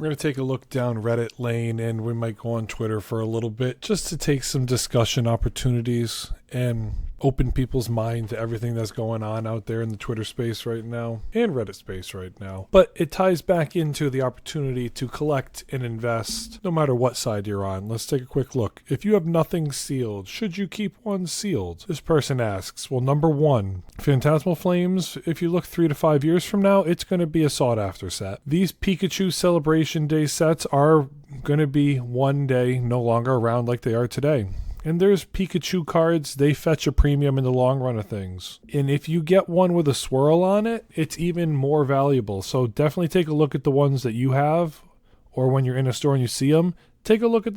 We're going to take a look down Reddit lane and we might go on Twitter for a little bit just to take some discussion opportunities and open people's mind to everything that's going on out there in the Twitter space right now and Reddit space right now. But it ties back into the opportunity to collect and invest no matter what side you're on. Let's take a quick look. If you have nothing sealed, should you keep one sealed? This person asks, well, number one, Phantasmal Flames, if you look 3 to 5 years from now, it's going to be a sought after set. These Pikachu Celebration Day sets are going to be one day no longer around like they are today. And there's Pikachu cards, they fetch a premium in the long run of things. And if you get one with a swirl on it, it's even more valuable. So definitely take a look at the ones that you have, or when you're in a store and you see them, take a look at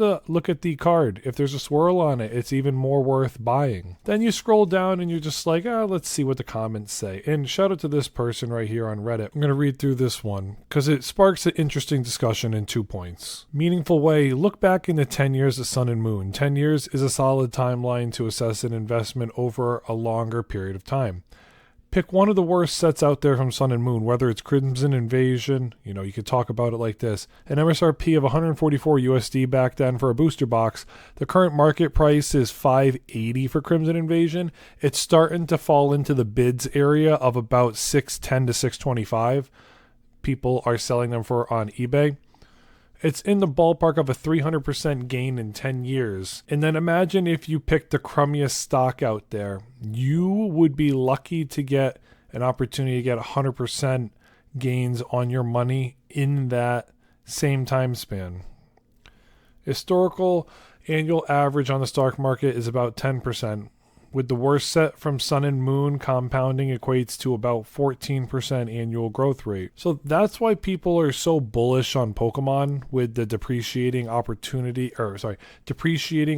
the card. If there's a swirl on it, it's even more worth buying. Then you scroll down and you're just like, let's see what the comments say. And shout out to this person right here on Reddit. I'm going to read through this one because it sparks an interesting discussion in 2 points. Meaningful way, look back in the 10 years of Sun and Moon. 10 years is a solid timeline to assess an investment over a longer period of time. Pick one of the worst sets out there from Sun and Moon, whether it's Crimson Invasion, you could talk about it like this. An MSRP of 144 USD back then for a booster box. The current market price is 580 for Crimson Invasion. It's starting to fall into the bids area of about 610 to 625. People are selling them for on eBay. It's in the ballpark of a 300% gain in 10 years. And then imagine if you picked the crummiest stock out there. You would be lucky to get an opportunity to get 100% gains on your money in that same time span. Historical annual average on the stock market is about 10%. With the worst set from Sun and Moon, compounding equates to about 14% annual growth rate. So that's why people are so bullish on Pokemon with the depreciating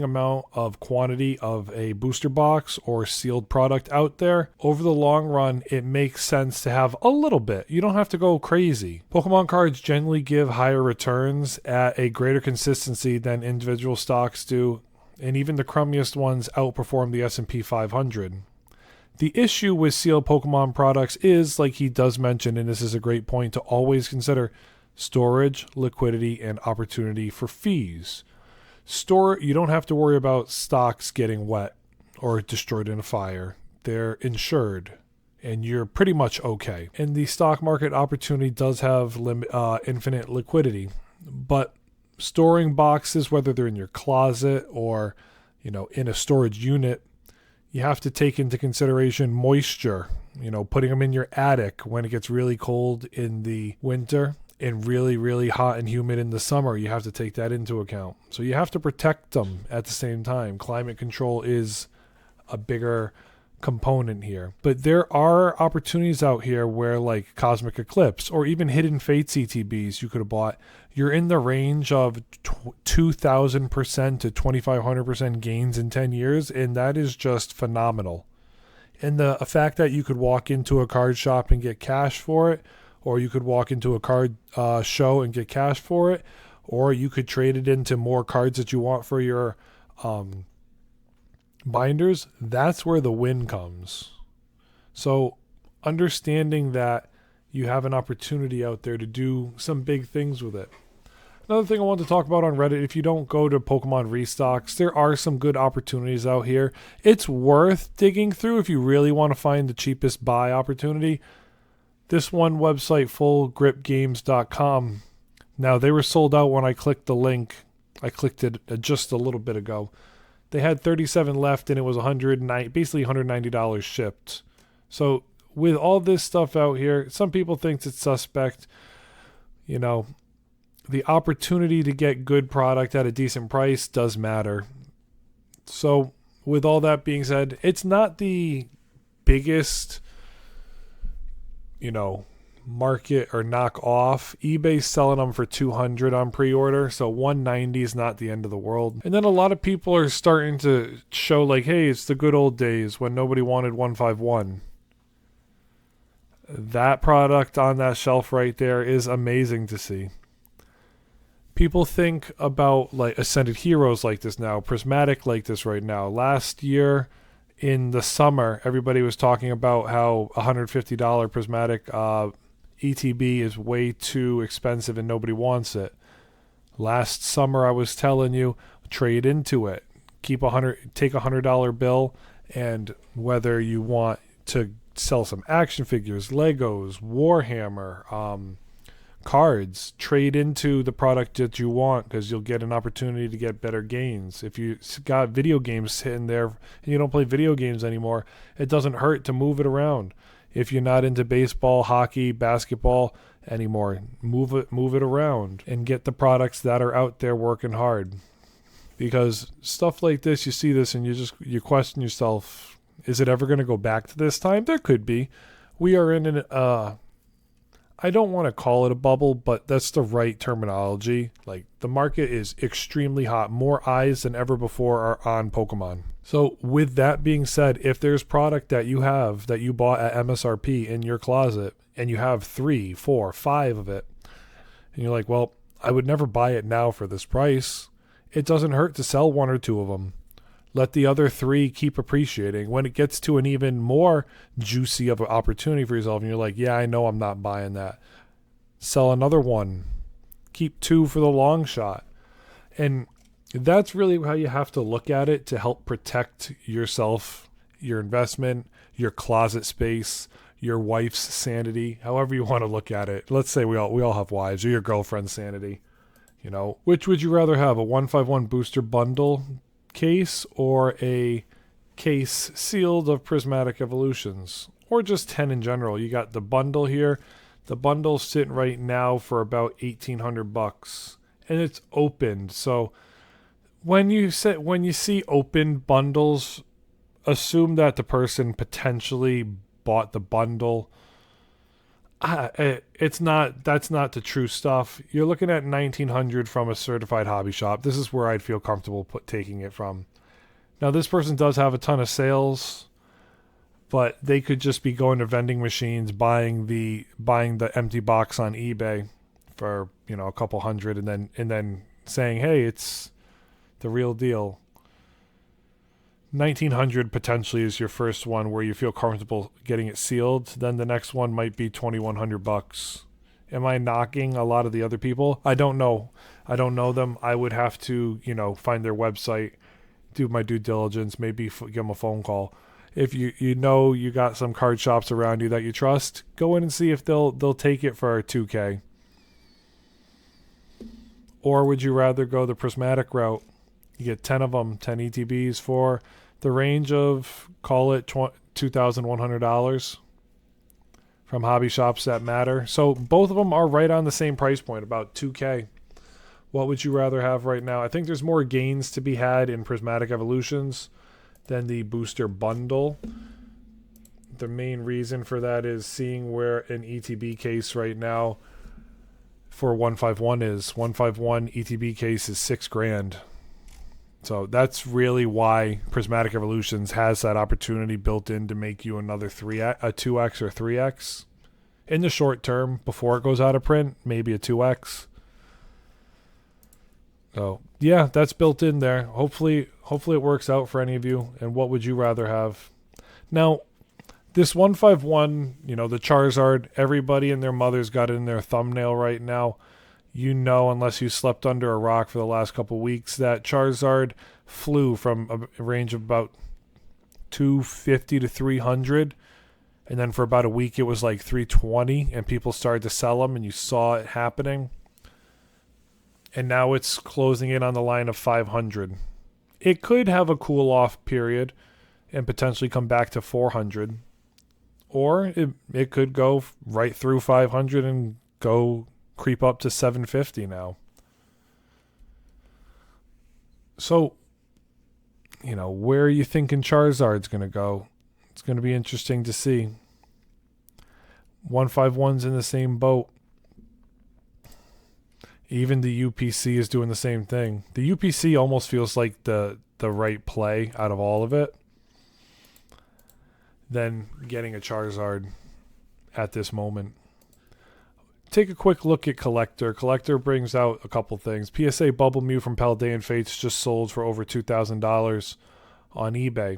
amount of quantity of a booster box or sealed product out there. Over the long run, it makes sense to have a little bit. You don't have to go crazy. Pokemon cards generally give higher returns at a greater consistency than individual stocks do. And even the crummiest ones outperform the S&P 500. The issue with sealed Pokemon products is, like he does mention, and this is a great point, to always consider storage, liquidity, and opportunity for fees. You don't have to worry about stocks getting wet or destroyed in a fire. They're insured, and you're pretty much okay. And the stock market opportunity does have infinite liquidity, but storing boxes, whether they're in your closet or, in a storage unit, you have to take into consideration moisture, putting them in your attic when it gets really cold in the winter and really, really hot and humid in the summer. You have to take that into account. So you have to protect them at the same time. Climate control is a bigger component here. But there are opportunities out here where, like Cosmic Eclipse or even Hidden Fate CTBs you could have bought, you're in the range of 2,000% to 2,500% gains in 10 years, and that is just phenomenal. And the fact that you could walk into a card shop and get cash for it, or you could walk into a card show and get cash for it, or you could trade it into more cards that you want for your binders, that's where the win comes. So understanding that you have an opportunity out there to do some big things with it. Another thing I want to talk about on Reddit, if you don't go to Pokemon restocks, there are some good opportunities out here. It's worth digging through if you really want to find the cheapest buy opportunity. This one website, fullgripgames.com. Now, they were sold out when I clicked the link. I clicked it just a little bit ago. They had 37 left and it was basically $190 shipped. So with all this stuff out here, some people think it's suspect. The opportunity to get good product at a decent price does matter. So with all that being said, it's not the biggest, market or knock off. eBay's selling them for $200 on pre-order, so $190 is not the end of the world. And then a lot of people are starting to show like, hey, it's the good old days when nobody wanted 151. That product on that shelf right there is amazing to see. People think about like Ascended Heroes like this now, Prismatic like this right now. Last year in the summer, everybody was talking about how $150 Prismatic ETB is way too expensive and nobody wants it. Last summer I was telling you, trade into it. Take $100 bill, and whether you want to sell some action figures, Legos, Warhammer, cards, trade into the product that you want, because you'll get an opportunity to get better gains. If you got video games sitting there and you don't play video games anymore, it doesn't hurt to move it around. If you're not into baseball, hockey, basketball anymore, move it around and get the products that are out there working hard. Because stuff like this, you see this and you question yourself, is it ever going to go back to this time? There could be. We are in an I don't want to call it a bubble, but that's the right terminology. Like, the market is extremely hot. More eyes than ever before are on Pokemon. So with that being said, if there's product that you have that you bought at MSRP in your closet and you have 3, 4, 5 of it, and you're like, well, I would never buy it now for this price, it doesn't hurt to sell 1 or 2 of them. Let the other 3 keep appreciating. When it gets to an even more juicy of an opportunity for yourself and you're like, yeah, I know I'm not buying that, sell another 1. Keep 2 for the long shot. And that's really how you have to look at it to help protect yourself, your investment, your closet space, your wife's sanity, however you want to look at it. Let's say we all have wives, or your girlfriend's sanity. You know, which would you rather have, a 151 booster bundle case or a case sealed of prismatic evolutions, or just 10 in general? You got the bundle here. The bundle's sitting right now for about $1,800, and it's opened. So when you see open bundles, assume that the person potentially bought the bundle. That's not the true stuff. You're looking at $1,900 from a certified hobby shop. This is where I'd feel comfortable taking it from. Now, this person does have a ton of sales, but they could just be going to vending machines, buying the empty box on eBay for, a couple hundred, and then saying, hey, it's the real deal. $1,900 potentially is your first one where you feel comfortable getting it sealed. Then the next one might be $2,100. Am I knocking a lot of the other people? I don't know. I don't know them. I would have to, find their website, do my due diligence, maybe give them a phone call. If you got some card shops around you that you trust, go in and see if they'll take it for $2,000. Or would you rather go the prismatic route? You get 10 of them, 10 ETBs for the range of, call it $2,100 from hobby shops that matter. So both of them are right on the same price point, about $2,000. What would you rather have right now? I think there's more gains to be had in prismatic evolutions than the booster bundle. The main reason for that is seeing where an ETB case right now for 151 is. 151 ETB case is $6,000. So that's really why Prismatic Evolutions has that opportunity built in to make you another 2x or 3x. In the short term, before it goes out of print, maybe a 2x. So, yeah, that's built in there. Hopefully it works out for any of you. And what would you rather have? Now, this 151, the Charizard, everybody and their mother's got it in their thumbnail right now. Unless you slept under a rock for the last couple weeks, that Charizard flew from a range of about 250 to 300, and then for about a week it was like 320, and people started to sell them, and you saw it happening. And now it's closing in on the line of 500. It could have a cool off period and potentially come back to 400, or it could go right through 500 and creep up to 750 now. So, where are you thinking Charizard's going to go? It's going to be interesting to see. 151's in the same boat. Even the UPC is doing the same thing. The UPC almost feels like the right play out of all of it than getting a Charizard at this moment. Take a quick look at Collector. Collector brings out a couple things. PSA Bubble Mew from Paldean Fates just sold for over $2,000 on eBay.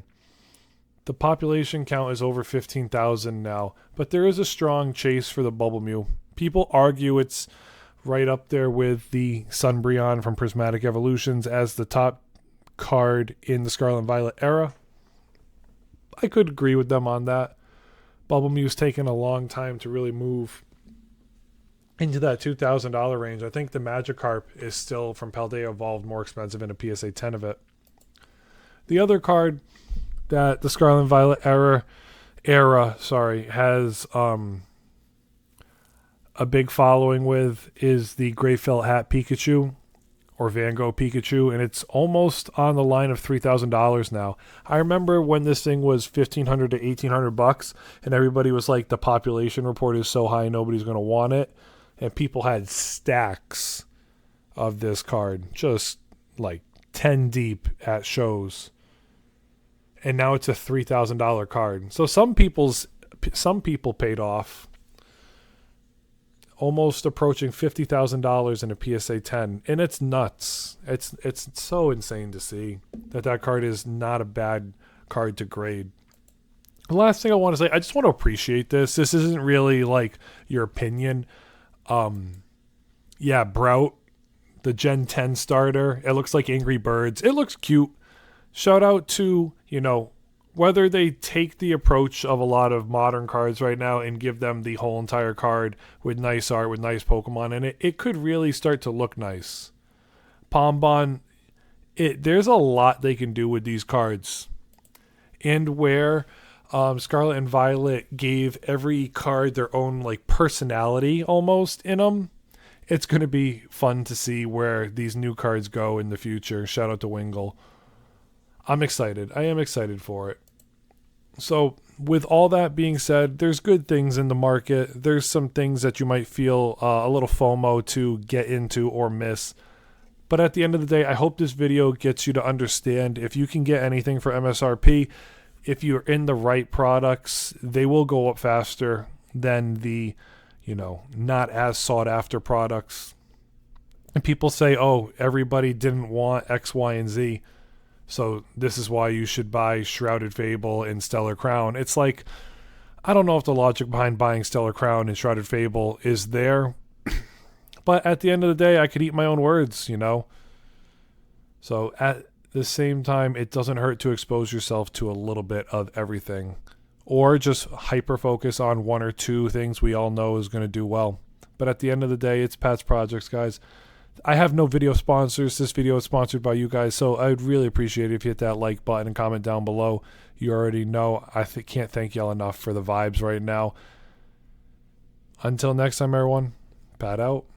The population count is over 15,000 now, but there is a strong chase for the Bubble Mew. People argue it's right up there with the Sunbreon from Prismatic Evolutions as the top card in the Scarlet and Violet era. I could agree with them on that. Bubble Mew's taken a long time to really move into that $2,000 range. I think the Magikarp is still, from Paldea Evolved, more expensive in a PSA 10 of it. The other card that the Scarlet and Violet era has a big following with is the Gray Felt Hat Pikachu, or Van Gogh Pikachu, and it's almost on the line of $3,000 now. I remember when this thing was $1,500 to $1,800, and everybody was like, the population report is so high, nobody's going to want it. And people had stacks of this card, just like 10 deep at shows. And now it's a $3,000 card. So some people paid off, almost approaching $50,000 in a PSA 10, and it's nuts. It's so insane to see that card is not a bad card to grade. The last thing I want to say, I just want to appreciate this. This isn't really like your opinion. Yeah, Brout, the Gen 10 starter. It looks like Angry Birds. It looks cute. Shout out to, whether they take the approach of a lot of modern cards right now and give them the whole entire card with nice art, with nice Pokemon in it, it could really start to look nice. Pombon, there's a lot they can do with these cards. And where Scarlet and Violet gave every card their own personality almost in them, it's going to be fun to see where these new cards go in the future. Shout out to Wingle. I'm excited. I am excited for it. So with all that being said, there's good things in the market. There's some things that you might feel a little FOMO to get into or miss. But at the end of the day, I hope this video gets you to understand if you can get anything for MSRP, if you're in the right products, they will go up faster than the, not as sought after products. And people say, oh, everybody didn't want X, Y, and Z, so this is why you should buy Shrouded Fable and Stellar Crown. It's like, I don't know if the logic behind buying Stellar Crown and Shrouded Fable is there, but at the end of the day, I could eat my own words, So at the same time, it doesn't hurt to expose yourself to a little bit of everything, or just hyper focus on one or two things we all know is going to do well. But at the end of the day, it's Pat's Projects, guys. I have no video sponsors. This video is sponsored by you guys, so I'd really appreciate it if you hit that like button and comment down below. You already know I can't thank y'all enough for the vibes right now. Until next time, everyone, Pat out.